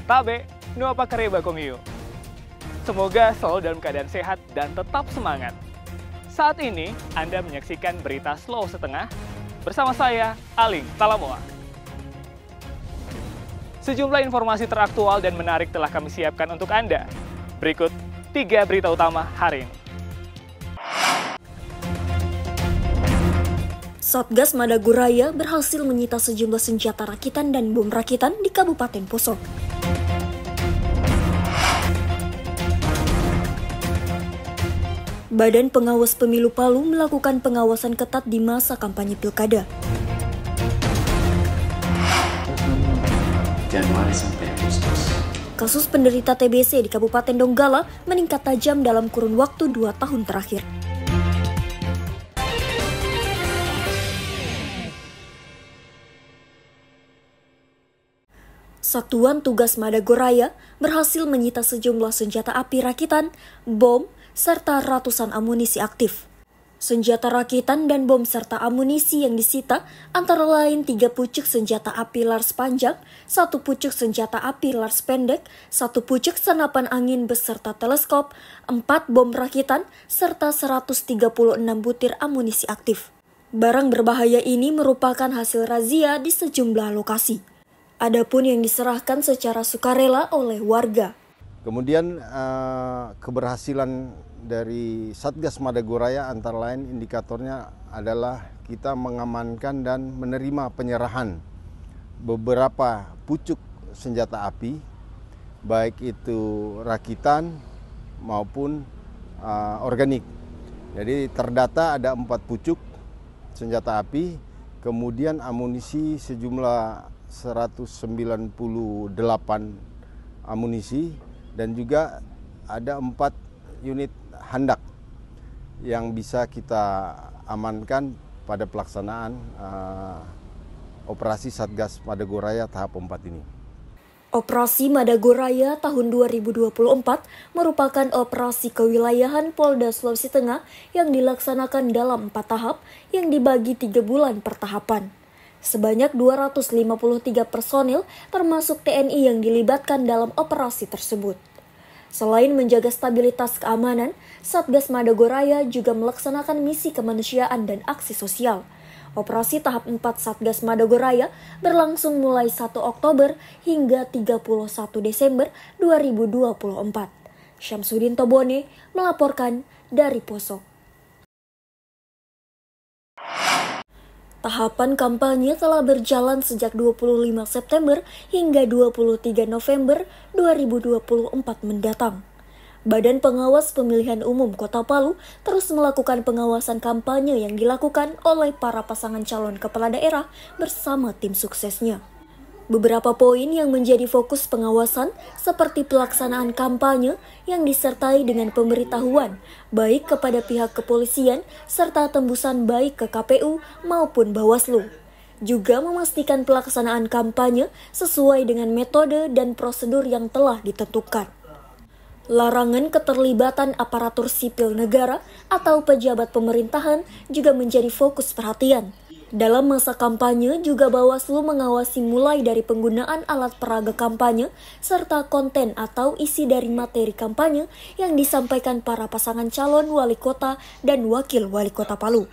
Tabe, nu apa kareba komiu. Semoga selalu dalam keadaan sehat dan tetap semangat. Saat ini, Anda menyaksikan berita Slow Setengah bersama saya, Aling Talamoa. Sejumlah informasi teraktual dan menarik telah kami siapkan untuk Anda. Berikut 3 berita utama hari ini. Satgas Madagoraya berhasil menyita sejumlah senjata rakitan dan bom rakitan di Kabupaten Poso. Badan Pengawas Pemilu Palu melakukan pengawasan ketat di masa kampanye pilkada. Januari sampai Agustus. Kasus penderita TBC di Kabupaten Donggala meningkat tajam dalam kurun waktu 2 tahun terakhir. Satuan Tugas Madagoraya berhasil menyita sejumlah senjata api rakitan, bom, serta ratusan amunisi aktif. Senjata rakitan dan bom serta amunisi yang disita antara lain 3 pucuk senjata api lars panjang, 1 pucuk senjata api lars pendek, 1 pucuk senapan angin beserta teleskop, 4 bom rakitan, serta 136 butir amunisi aktif. Barang berbahaya ini merupakan hasil razia di sejumlah lokasi. Adapun yang diserahkan secara sukarela oleh warga. Kemudian keberhasilan dari Satgas Madagoraya antara lain indikatornya adalah kita mengamankan dan menerima penyerahan beberapa pucuk senjata api, baik itu rakitan maupun organik. Jadi terdata ada 4 pucuk senjata api, kemudian amunisi sejumlah 198 amunisi, dan juga ada 4 unit handak yang bisa kita amankan pada pelaksanaan operasi Satgas Madagoraya tahap 4 ini. Operasi Madagoraya tahun 2024 merupakan operasi kewilayahan Polda Sulawesi Tengah yang dilaksanakan dalam 4 tahap yang dibagi 3 bulan per tahapan. Sebanyak 253 personil termasuk TNI yang dilibatkan dalam operasi tersebut. Selain menjaga stabilitas keamanan, Satgas Madagoraya juga melaksanakan misi kemanusiaan dan aksi sosial. Operasi tahap 4 Satgas Madagoraya berlangsung mulai 1 Oktober hingga 31 Desember 2024. Syamsuddin Tobone melaporkan dari Poso. Tahapan kampanye telah berjalan sejak 25 September hingga 23 November 2024 mendatang. Badan Pengawas Pemilihan Umum Kota Palu terus melakukan pengawasan kampanye yang dilakukan oleh para pasangan calon kepala daerah bersama tim suksesnya. Beberapa poin yang menjadi fokus pengawasan seperti pelaksanaan kampanye yang disertai dengan pemberitahuan baik kepada pihak kepolisian serta tembusan baik ke KPU maupun Bawaslu. Juga memastikan pelaksanaan kampanye sesuai dengan metode dan prosedur yang telah ditentukan. Larangan keterlibatan aparatur sipil negara atau pejabat pemerintahan juga menjadi fokus perhatian. Dalam masa kampanye juga Bawaslu mengawasi mulai dari penggunaan alat peraga kampanye serta konten atau isi dari materi kampanye yang disampaikan para pasangan calon wali kota dan wakil wali kota Palu.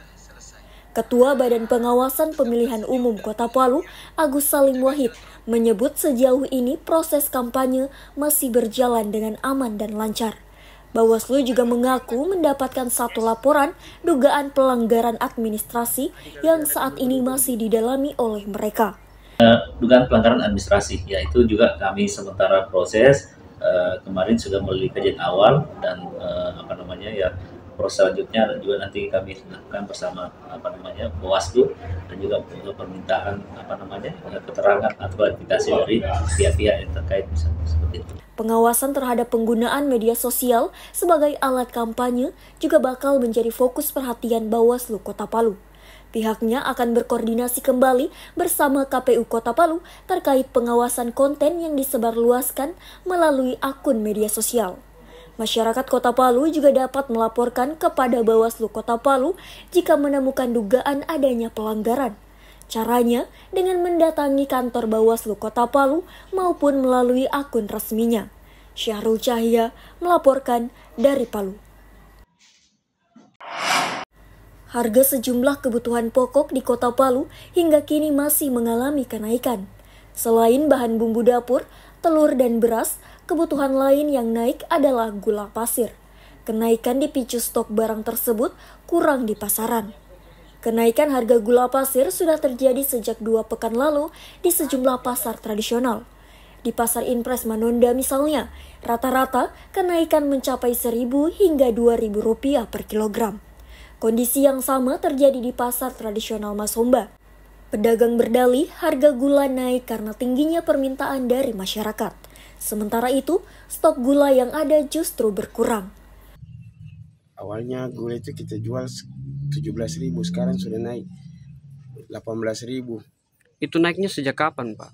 Ketua Badan Pengawasan Pemilihan Umum Kota Palu, Agus Salim Wahid, menyebut sejauh ini proses kampanye masih berjalan dengan aman dan lancar. Bawaslu juga mengaku mendapatkan 1 laporan dugaan pelanggaran administrasi yang saat ini masih didalami oleh mereka. Dugaan pelanggaran administrasi, yaitu juga kami sementara proses kemarin sudah melalui kajian awal dan proses selanjutnya juga nanti kami lakukan bersama Bawaslu dan juga untuk permintaan keterangan atau klarifikasi dari pihak-pihak yang terkait misalnya seperti itu. Pengawasan terhadap penggunaan media sosial sebagai alat kampanye juga bakal menjadi fokus perhatian Bawaslu Kota Palu. Pihaknya akan berkoordinasi kembali bersama KPU Kota Palu terkait pengawasan konten yang disebarluaskan melalui akun media sosial. Masyarakat Kota Palu juga dapat melaporkan kepada Bawaslu Kota Palu jika menemukan dugaan adanya pelanggaran. Caranya dengan mendatangi kantor Bawaslu Kota Palu maupun melalui akun resminya. Syahrul Cahya melaporkan dari Palu. Harga sejumlah kebutuhan pokok di Kota Palu hingga kini masih mengalami kenaikan. Selain bahan bumbu dapur, telur dan beras, kebutuhan lain yang naik adalah gula pasir. Kenaikan dipicu stok barang tersebut kurang di pasaran. Kenaikan harga gula pasir sudah terjadi sejak 2 pekan lalu di sejumlah pasar tradisional. Di pasar Impres Manonda misalnya, rata-rata kenaikan mencapai Rp1.000 hingga Rp2.000 per kilogram. Kondisi yang sama terjadi di pasar tradisional Masomba. Pedagang berdalih harga gula naik karena tingginya permintaan dari masyarakat. Sementara itu, stok gula yang ada justru berkurang. Awalnya gula itu kita jual 17.000, sekarang sudah naik 18.000. Itu naiknya sejak kapan, Pak?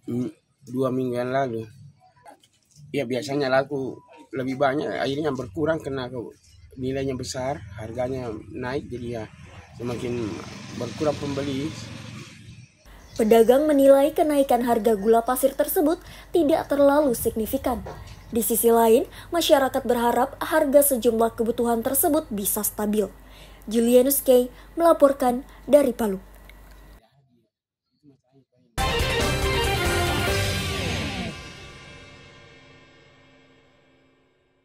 2 minggu yang lalu. Ya biasanya laku lebih banyak, akhirnya berkurang karena nilainya besar, harganya naik, jadi ya semakin berkurang pembeli. Pedagang menilai kenaikan harga gula pasir tersebut tidak terlalu signifikan. Di sisi lain, masyarakat berharap harga sejumlah kebutuhan tersebut bisa stabil. Julianus K. melaporkan dari Palu.